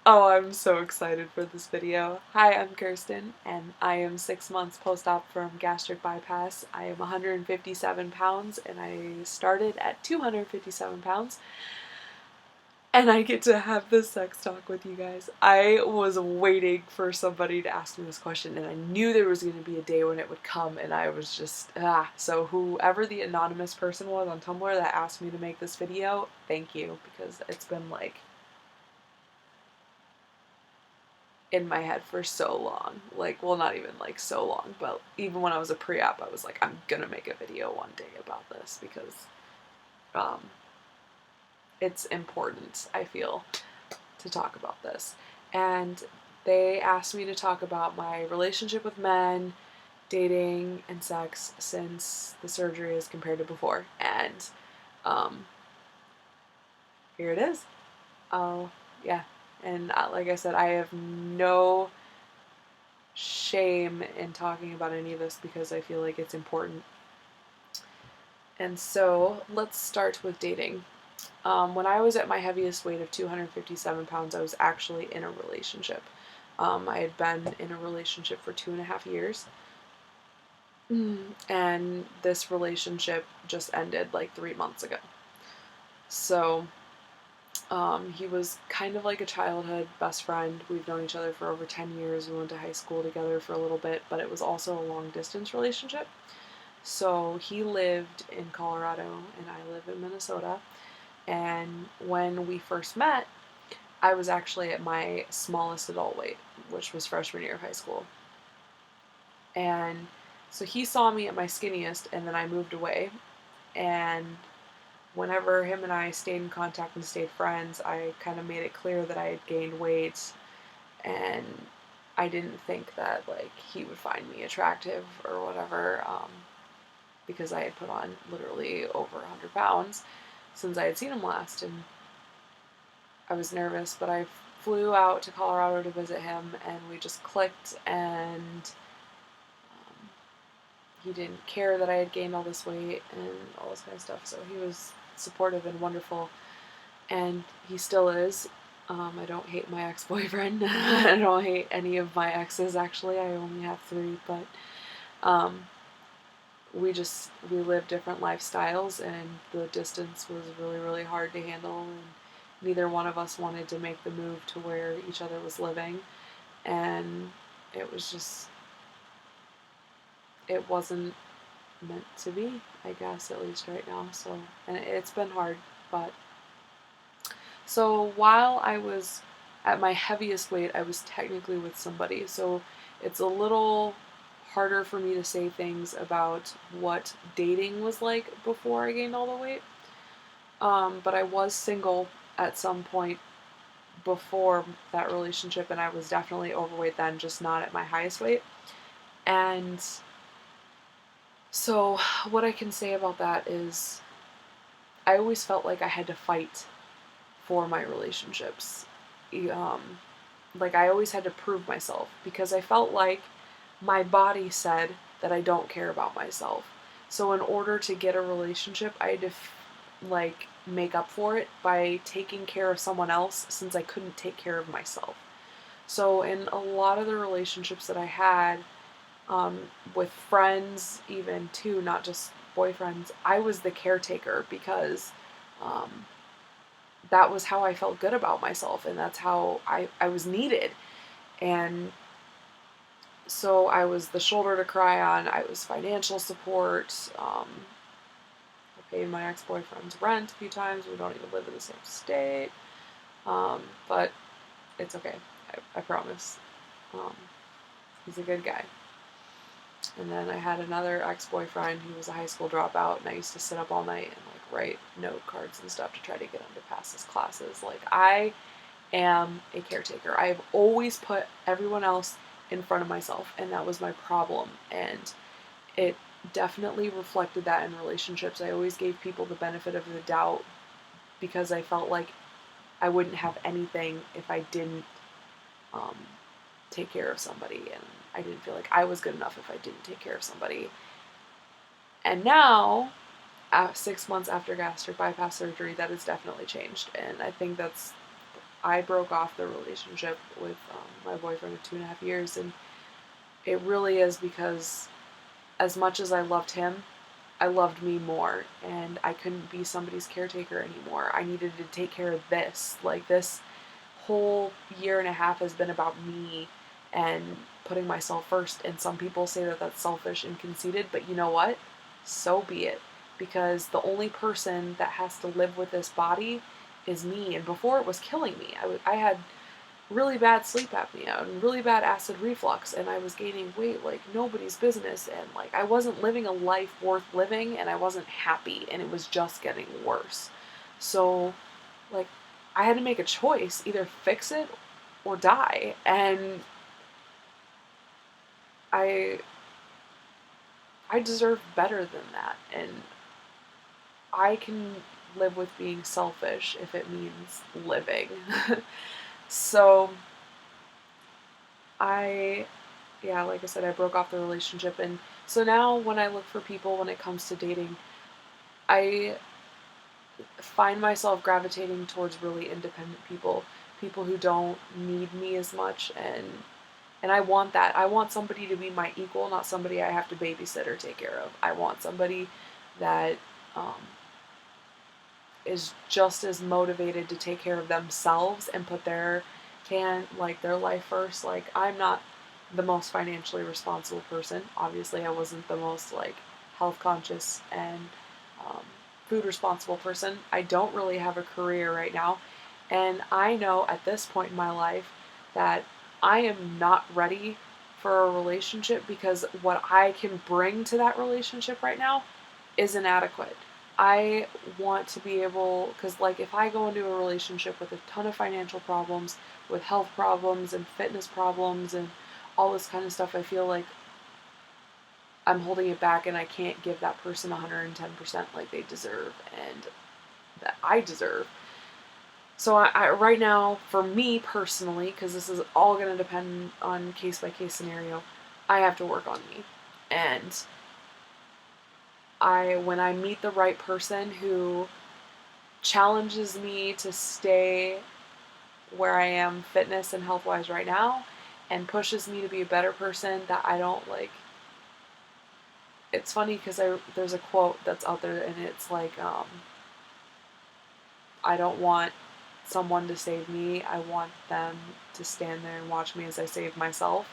Oh, I'm so excited for this video. Hi, I'm Kirsten, and I am 6 months post-op from gastric bypass. I am 157 pounds, and I started at 257 pounds, and I get to have this sex talk with you guys. I was waiting for somebody to ask me this question, and I knew there was going to be a day when it would come, and I was just, So whoever the anonymous person was on Tumblr that asked me to make this video, thank you, because it's been like in my head for so long. Like, well, not even like so long, but even when I was a pre-op, I was like, I'm gonna make a video one day about this because um, it's important, I feel, to talk about this. And they asked me to talk about my relationship with men, dating, and sex since the surgery as compared to before. And um, here it is. Oh, yeah. And like I said, I have no shame in talking about any of this because I feel like it's important. And so let's start with dating. When I was at my heaviest weight of 257 pounds, I was actually in a relationship. I had been in a relationship for 2.5 years. And this relationship just ended like 3 months ago. So he was kind of like a childhood best friend. We've known each other for over 10 years. We went to high school together for a little bit, but it was also a long distance relationship. So he lived in Colorado and I live in Minnesota. And when we first met, I was actually at my smallest adult weight, which was freshman year of high school. And so he saw me at my skinniest, and then I moved away. And whenever him and I stayed in contact and stayed friends, I kind of made it clear that I had gained weight, and I didn't think that like he would find me attractive or whatever, because I had put on literally over 100 pounds since I had seen him last, and I was nervous, but I flew out to Colorado to visit him, and we just clicked, and he didn't care that I had gained all this weight and all this kind of stuff, so he was supportive and wonderful, and he still is. I don't hate my ex-boyfriend. I don't hate any of my exes, actually. I only have 3, but we live different lifestyles, and the distance was really, really hard to handle, and neither one of us wanted to make the move to where each other was living, and it was just, it wasn't meant to be, I guess, at least right now. So, and it's been hard, but so while I was at my heaviest weight, I was technically with somebody, so it's a little harder for me to say things about what dating was like before I gained all the weight. But I was single at some point before that relationship, and I was definitely overweight then, just not at my highest weight. And so what I can say about that is I always felt like I had to fight for my relationships. Like I always had to prove myself because I felt like my body said that I don't care about myself. So in order to get a relationship, I had to like make up for it by taking care of someone else since I couldn't take care of myself. So in a lot of the relationships that I had, with friends even too, not just boyfriends, I was the caretaker because that was how I felt good about myself, and that's how I was needed. And so I was the shoulder to cry on. I was financial support. I paid my ex-boyfriend's rent a few times. We don't even live in the same state. But it's okay. I promise. He's a good guy. And then I had another ex-boyfriend who was a high school dropout, and I used to sit up all night and like write note cards and stuff to try to get him to pass his classes. Like, I am a caretaker. I've always put everyone else in front of myself, and that was my problem. And it definitely reflected that in relationships. I always gave people the benefit of the doubt because I felt like I wouldn't have anything if I didn't take care of somebody, and I didn't feel like I was good enough if I didn't take care of somebody. And now, 6 months after gastric bypass surgery, that has definitely changed, and I think I broke off the relationship with my boyfriend of 2.5 years, and it really is because as much as I loved him, I loved me more, and I couldn't be somebody's caretaker anymore. I needed to take care of this. Like, this whole year and a half has been about me and putting myself first, and some people say that that's selfish and conceited, but you know what? So be it. Because the only person that has to live with this body is me, and before it was killing me. I had really bad sleep apnea and really bad acid reflux, and I was gaining weight like nobody's business, and like I wasn't living a life worth living, and I wasn't happy, and it was just getting worse. So like I had to make a choice, either fix it or die. And I I deserve better than that, and I can live with being selfish if it means living. So I yeah, like I said, I broke off the relationship, and so now when I look for people when it comes to dating, I find myself gravitating towards really independent people, people who don't need me as much, and I want that. I want somebody to be my equal, not somebody I have to babysit or take care of. I want somebody that um, is just as motivated to take care of themselves and put their life first. Like, I'm not the most financially responsible person. Obviously, I wasn't the most like health conscious and um, food responsible person. I don't really have a career right now, and I know at this point in my life that I am not ready for a relationship because what I can bring to that relationship right now is inadequate. I want to be able, because like if I go into a relationship with a ton of financial problems, with health problems and fitness problems and all this kind of stuff, I feel like I'm holding it back and I can't give that person 110% like they deserve and that I deserve. So I right now, for me personally, because this is all going to depend on case by case scenario, I have to work on me. And when I meet the right person who challenges me to stay where I am fitness and health wise right now and pushes me to be a better person, that I don't like. It's funny because there's a quote that's out there, and it's like, I don't want someone to save me. I want them to stand there and watch me as I save myself.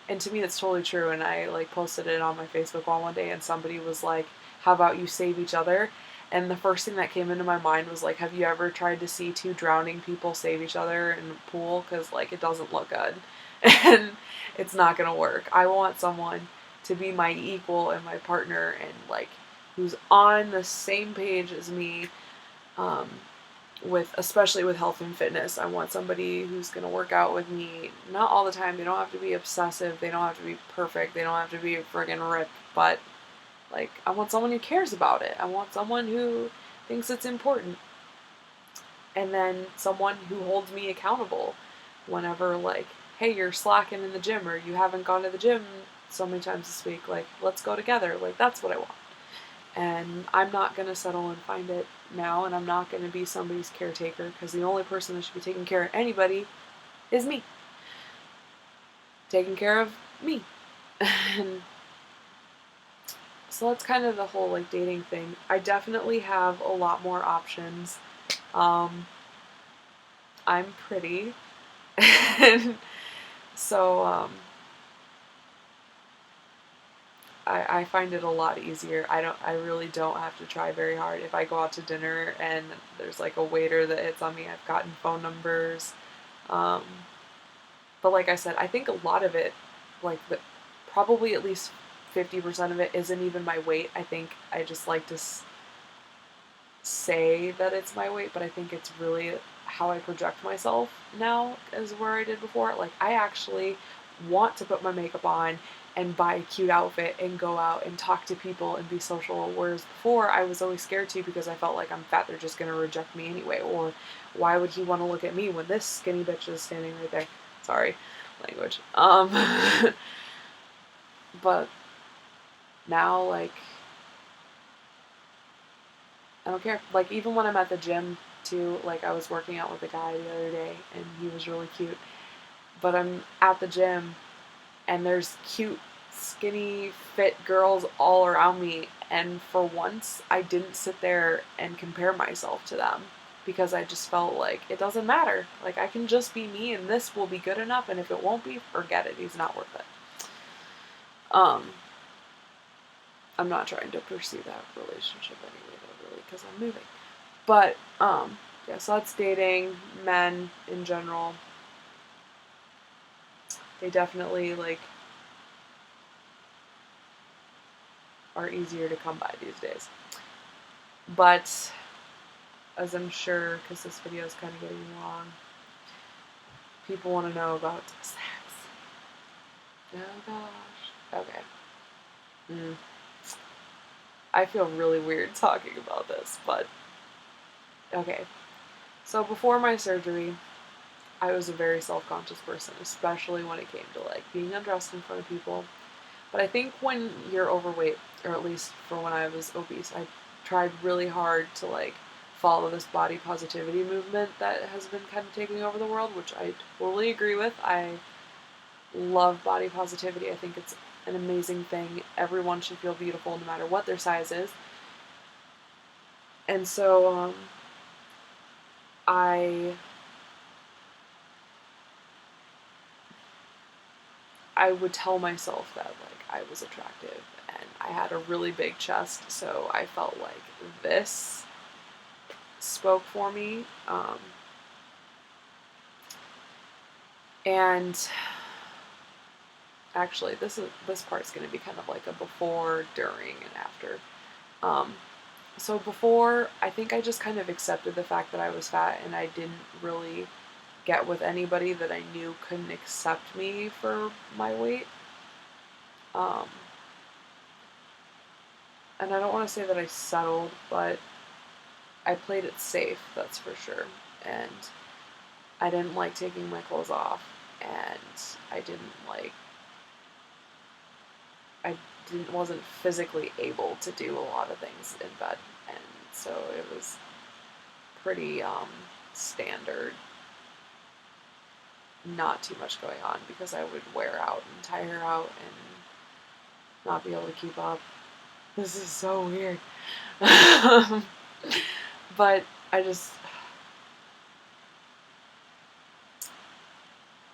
And to me, that's totally true. And I like posted it on my Facebook wall one day, and somebody was like, "How about you save each other?" And the first thing that came into my mind was like, "Have you ever tried to see two drowning people save each other in a pool? Because like it doesn't look good, and it's not gonna work. I want someone to be my equal and my partner, and like who's on the same page as me." Um, especially with health and fitness. I want somebody who's going to work out with me, not all the time. They don't have to be obsessive. They don't have to be perfect. They don't have to be friggin' ripped. But, like, I want someone who cares about it. I want someone who thinks it's important. And then someone who holds me accountable whenever, like, hey, you're slacking in the gym, or you haven't gone to the gym so many times this week. Like, let's go together. Like, that's what I want. And I'm not going to settle and find it now, and I'm not going to be somebody's caretaker, because the only person that should be taking care of anybody is me. Taking care of me. And so that's kind of the whole like dating thing. I definitely have a lot more options. I'm pretty. And so I find it a lot easier. I really don't have to try very hard. If I go out to dinner and there's like a waiter that hits on me, I've gotten phone numbers. Um, but like I said, I think a lot of it, probably at least 50% of it isn't even my weight. I think I just like to say that it's my weight, but I think it's really how I project myself now as where I did before. Like, I actually want to put my makeup on and buy a cute outfit and go out and talk to people and be social, whereas before I was always scared to because I felt like I'm fat, they're just going to reject me anyway, or why would he want to look at me when this skinny bitch is standing right there? Sorry, language. But now, like, I don't care. Like, even when I'm at the gym, too. Like, I was working out with a guy the other day, and he was really cute. But I'm at the gym, and there's cute, skinny, fit girls all around me. And for once, I didn't sit there and compare myself to them because I just felt like it doesn't matter. Like, I can just be me, and this will be good enough. And if it won't be, forget it. He's not worth it. I'm not trying to pursue that relationship anyway, though, really, because I'm moving. But, yeah, so that's dating, men in general. They definitely, like, are easier to come by these days. But, as I'm sure, because this video is kind of getting long, people want to know about sex. Oh gosh. Okay. I feel really weird talking about this, but okay. So before my surgery, I was a very self-conscious person, especially when it came to like being undressed in front of people. But I think when you're overweight, or at least for when I was obese, I tried really hard to like follow this body positivity movement that has been kind of taking over the world, which I totally agree with. I love body positivity. I think it's an amazing thing. Everyone should feel beautiful no matter what their size is. And so I would tell myself that like I was attractive and I had a really big chest, so I felt like this spoke for me. And actually, this part's going to be kind of like a before, during, and after. So before, I think I just kind of accepted the fact that I was fat, and I didn't really get with anybody that I knew couldn't accept me for my weight. And I don't want to say that I settled, but I played it safe, that's for sure. And I didn't like taking my clothes off, and I wasn't physically able to do a lot of things in bed, and so it was pretty standard, not too much going on, because I would wear out and tire out and not be able to keep up. This is so weird. But it was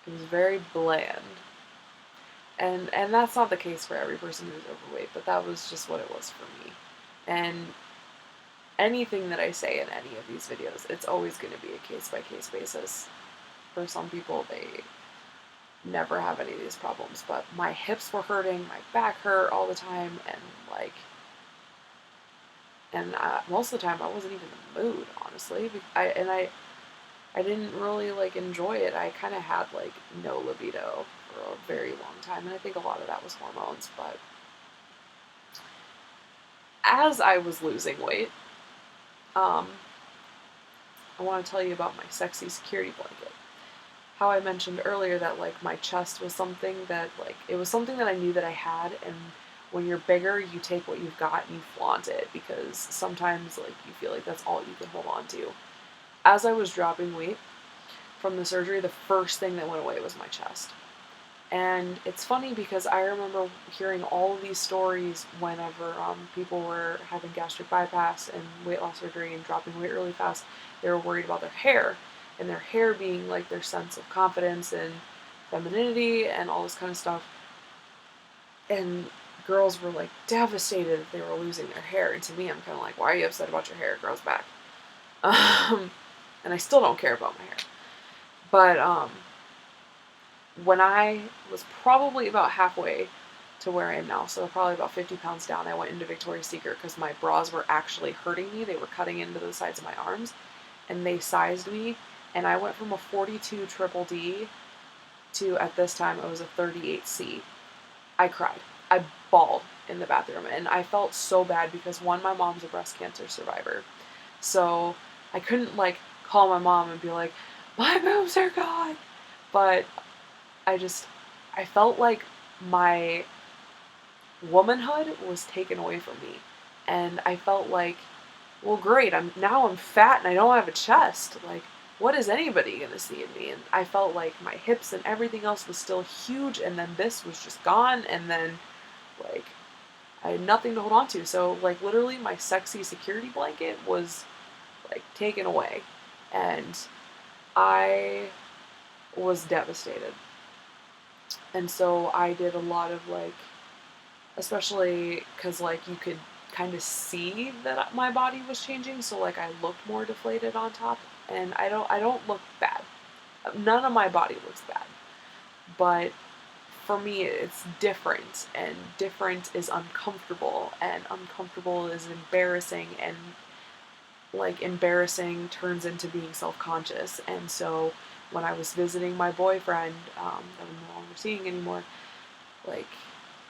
very bland. And that's not the case for every person who's overweight, but that was just what it was for me. And anything that I say in any of these videos, it's always going to be a case-by-case basis. For some people, they never have any of these problems, but my hips were hurting, my back hurt all the time, and most of the time I wasn't even in the mood, honestly. I didn't really like enjoy it. I kind of had like no libido for a very long time, and I think a lot of that was hormones. But as I was losing weight, I want to tell you about my sexy security blanket. How I mentioned earlier that like my chest was something that like it was something that I knew that I had, and when you're bigger, you take what you've got and you flaunt it, because sometimes like you feel like that's all you can hold on to. As I was dropping weight from the surgery, the first thing that went away was my chest. And it's funny because I remember hearing all of these stories whenever people were having gastric bypass and weight loss surgery and dropping weight really fast. They were worried about their hair, and their hair being like their sense of confidence and femininity and all this kind of stuff. And girls were like devastated that they were losing their hair. And to me, I'm kind of like, why are you upset about your hair? It grows back. And I still don't care about my hair. But when I was probably about halfway to where I am now, so probably about 50 pounds down, I went into Victoria's Secret because my bras were actually hurting me. They were cutting into the sides of my arms, and they sized me, and I went from a 42 triple D to, at this time, it was a 38C. I cried. I bawled in the bathroom, and I felt so bad because, one, my mom's a breast cancer survivor, so I couldn't like call my mom and be like, my boobs are gone. But I felt like my womanhood was taken away from me. And I felt like well, great, I'm fat and I don't have a chest. Like, what is anybody gonna see in me? And I felt like my hips and everything else was still huge, and then this was just gone, and then like I had nothing to hold on to. So like literally my sexy security blanket was like taken away, and I was devastated. And so I did a lot of like, especially because like you could kind of see that my body was changing, so like I looked more deflated on top, and I don't look bad. None of my body looks bad, but for me it's different, and different is uncomfortable, and uncomfortable is embarrassing, and like embarrassing turns into being self-conscious. And so when I was visiting my boyfriend, that I'm no longer seeing anymore, like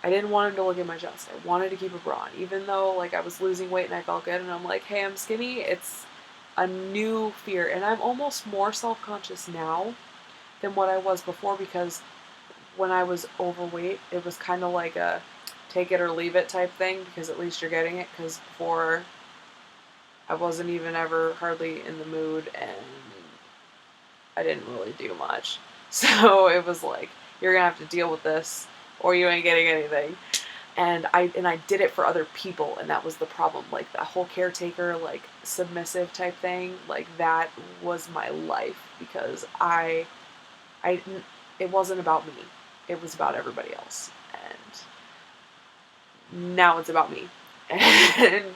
I didn't want him to look at my chest. I wanted to keep a bra on, even though like I was losing weight and I felt good, and I'm like, hey, I'm skinny. It's a new fear, and I'm almost more self-conscious now than what I was before, because when I was overweight, it was kind of like a take it or leave it type thing, because at least you're getting it, because before I wasn't even ever hardly in the mood, and I didn't really do much. So it was like, you're gonna have to deal with this or you ain't getting anything. And I did it for other people, and that was the problem. Like that whole caretaker, like submissive type thing, like that was my life, because I it wasn't about me. It was about everybody else. And now it's about me. And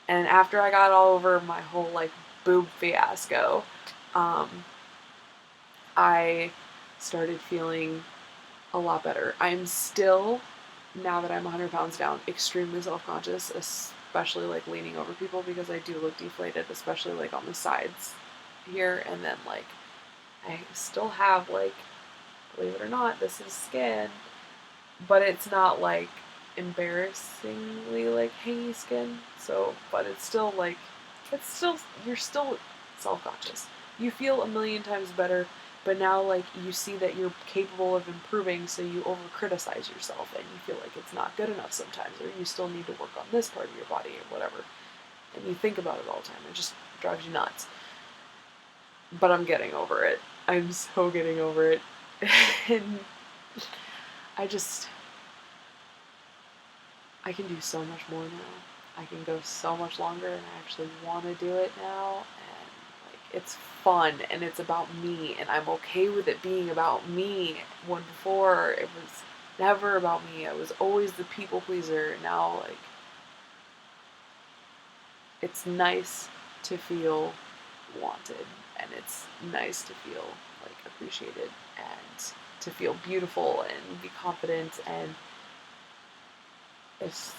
and after I got all over my whole like boob fiasco, um, I started feeling a lot better. I'm still, now that I'm 100 pounds down, extremely self-conscious, especially like leaning over people, because I do look deflated, especially like on the sides here. And then like I still have like, believe it or not, this is skin, but it's not like embarrassingly like hangy skin. So, but it's still like, you're still self-conscious. You feel a million times better, but now like you see that you're capable of improving, so you over criticize yourself, and you feel like it's not good enough sometimes, or you still need to work on this part of your body or whatever. And you think about it all the time. It just drives you nuts. But I'm getting over it. I'm so getting over it. And I just, I can do so much more now. I can go so much longer, and I actually want to do it now. And like, it's fun, and it's about me, and I'm okay with it being about me. When before it was never about me. I was always the people pleaser. Now like, it's nice to feel wanted, and it's nice to feel like appreciated, and to feel beautiful and be confident, and it's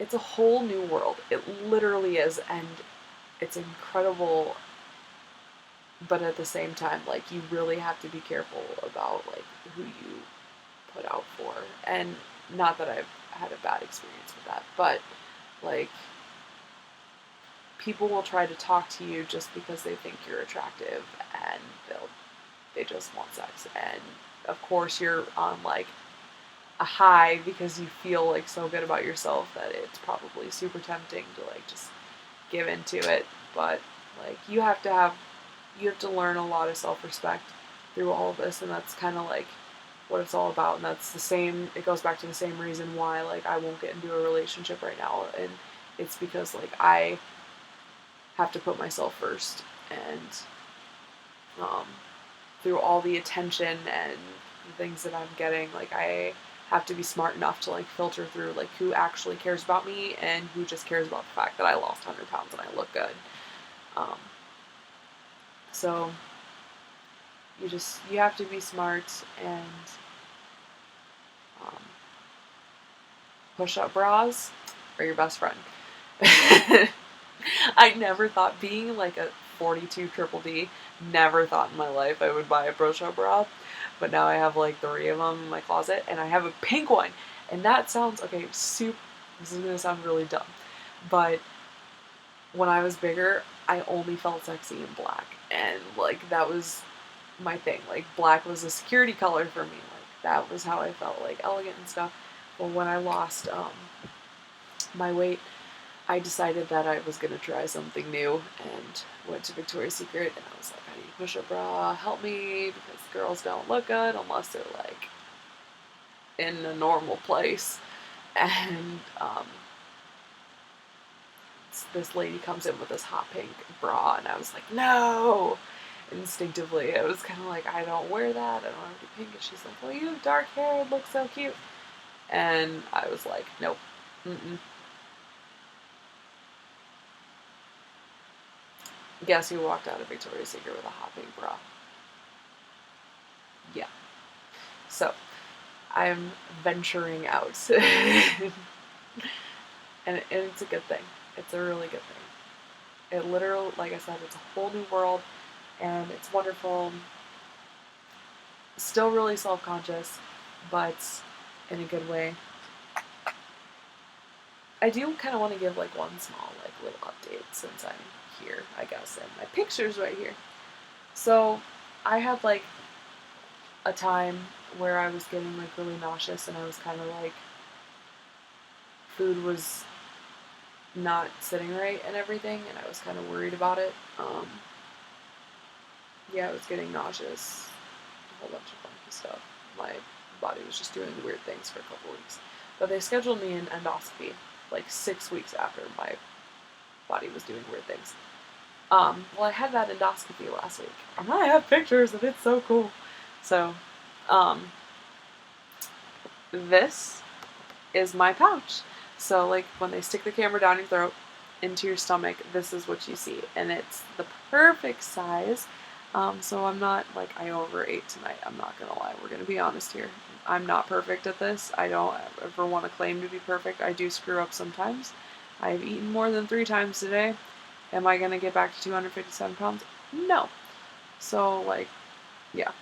it's a whole new world. It literally is, and it's incredible. But at the same time, like you really have to be careful about like who you put out for. And not that I've had a bad experience with that, but like people will try to talk to you just because they think you're attractive, and they just want sex. And of course you're on like a high because you feel like so good about yourself that it's probably super tempting to like just give into it. But like you have to learn a lot of self-respect through all of this, and that's kind of like what it's all about. And that's the same, it goes back to the same reason why like I won't get into a relationship right now, and it's because like I have to put myself first. And through all the attention and the things that I'm getting, like I have to be smart enough to like filter through like who actually cares about me, and who just cares about the fact that I lost 100 pounds and I look good. So you have to be smart, and push-up bras are your best friend. I never thought, being like a 42 triple D, never thought in my life I would buy a push-up bra, but now I have like 3 of them in my closet, and I have a pink one, and that sounds, okay, this is gonna sound really dumb, but when I was bigger, I only felt sexy in black, and like that was my thing. Like black was a security color for me. Like that was how I felt, like elegant and stuff. But when I lost my weight, I decided that I was going to try something new and went to Victoria's Secret, and I was like, I need a push-up bra, help me, because girls don't look good unless they're like in a normal place. And this lady comes in with this hot pink bra, and I was like, no! Instinctively, I was kind of like, I don't wear that, I don't want to do pink. And she's like, well, you have dark hair, it looks so cute. And I was like, nope, mm-mm. Guess who walked out of Victoria's Secret with a hot pink bra? Yeah. So, I'm venturing out. And it's a good thing. It's a really good thing. It literally, like I said, it's a whole new world, and it's wonderful. Still really self-conscious, but in a good way. I do kind of want to give like one small like little update since I'm here, I guess, and my picture's right here. So I had like a time where I was getting like really nauseous, and I was kind of like, food was not sitting right and everything, and I was kind of worried about it. Yeah, I was getting nauseous, a whole bunch of funky stuff. My body was just doing weird things for a couple weeks. But they scheduled me an endoscopy like 6 weeks after my body was doing weird things. Well, I had that endoscopy last week, and I have pictures, and it's so cool. So, this is my pouch. So, like, when they stick the camera down your throat into your stomach, this is what you see, and it's the perfect size. So I'm not, like, I overate tonight, I'm not gonna lie, we're gonna be honest here. I'm not perfect at this. I don't ever want to claim to be perfect. I do screw up sometimes. I've eaten more than 3 times today. Am I gonna get back to 257 pounds? No. So, like, yeah.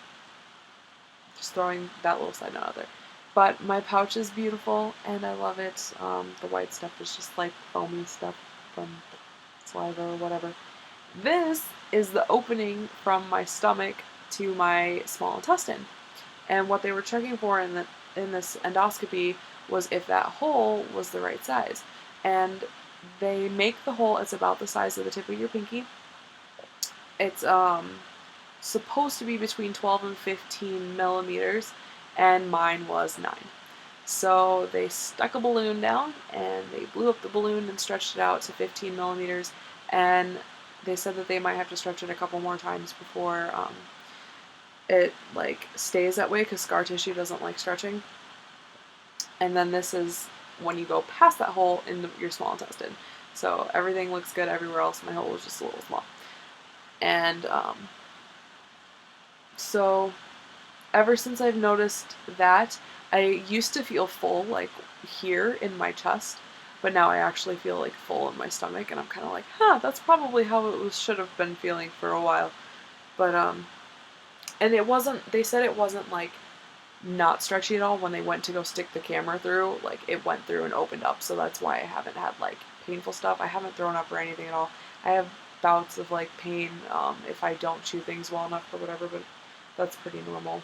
Just throwing that little side note out there. But my pouch is beautiful, and I love it. The white stuff is just like foamy stuff from saliva or whatever. This is the opening from my stomach to my small intestine. And what they were checking for in this endoscopy was if that hole was the right size. And they make the hole, it's about the size of the tip of your pinky. It's supposed to be between 12 and 15 millimeters, and mine was 9. So they stuck a balloon down, and they blew up the balloon and stretched it out to 15 millimeters, and they said that they might have to stretch it a couple more times before it like stays that way, because scar tissue doesn't like stretching. And then this is when you go past that hole in your small intestine. So everything looks good everywhere else. My hole was just a little small. And so ever since I've noticed that, I used to feel full like here in my chest, but now I actually feel like full in my stomach, and I'm kind of like, that's probably how it should have been feeling for a while. But and it wasn't, they said it wasn't like not stretchy at all when they went to go stick the camera through. Like, it went through and opened up, so that's why I haven't had like painful stuff. I haven't thrown up or anything at all. I have bouts of like pain if I don't chew things well enough or whatever, but that's pretty normal.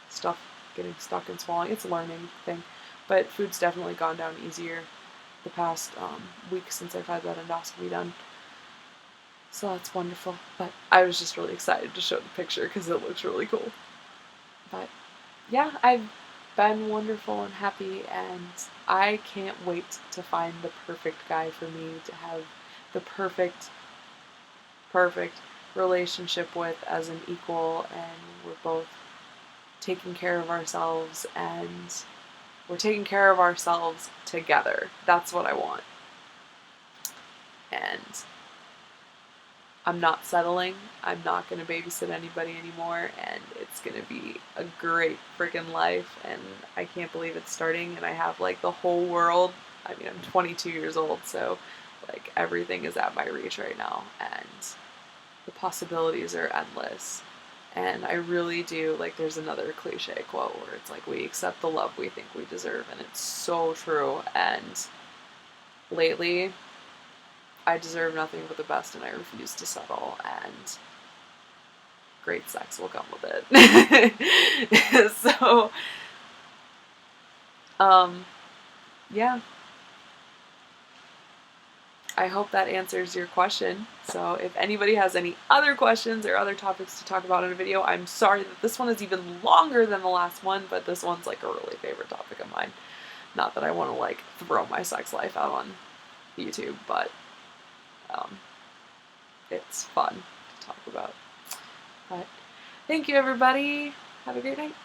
Stuff getting stuck and swallowing, it's a learning thing. But food's definitely gone down easier the past week since I've had that endoscopy done. So that's wonderful. But I was just really excited to show the picture because it looks really cool. But yeah, I've been wonderful and happy, and I can't wait to find the perfect guy for me to have the perfect relationship with as an equal, and we're both taking care of ourselves, and we're taking care of ourselves together. That's what I want. And I'm not settling. I'm not going to babysit anybody anymore, and it's going to be a great freaking life, and I can't believe it's starting, and I have like the whole world. I mean, I'm 22 years old, so like everything is at my reach right now, and the possibilities are endless. And I really do, like, there's another cliche quote where it's like, we accept the love we think we deserve, and it's so true. And lately, I deserve nothing but the best, and I refuse to settle, and great sex will come with it. So, yeah. I hope that answers your question. So if anybody has any other questions or other topics to talk about in a video, I'm sorry that this one is even longer than the last one, but this one's like a really favorite topic of mine. Not that I want to like throw my sex life out on YouTube, but it's fun to talk about. But thank you, everybody. Have a great night.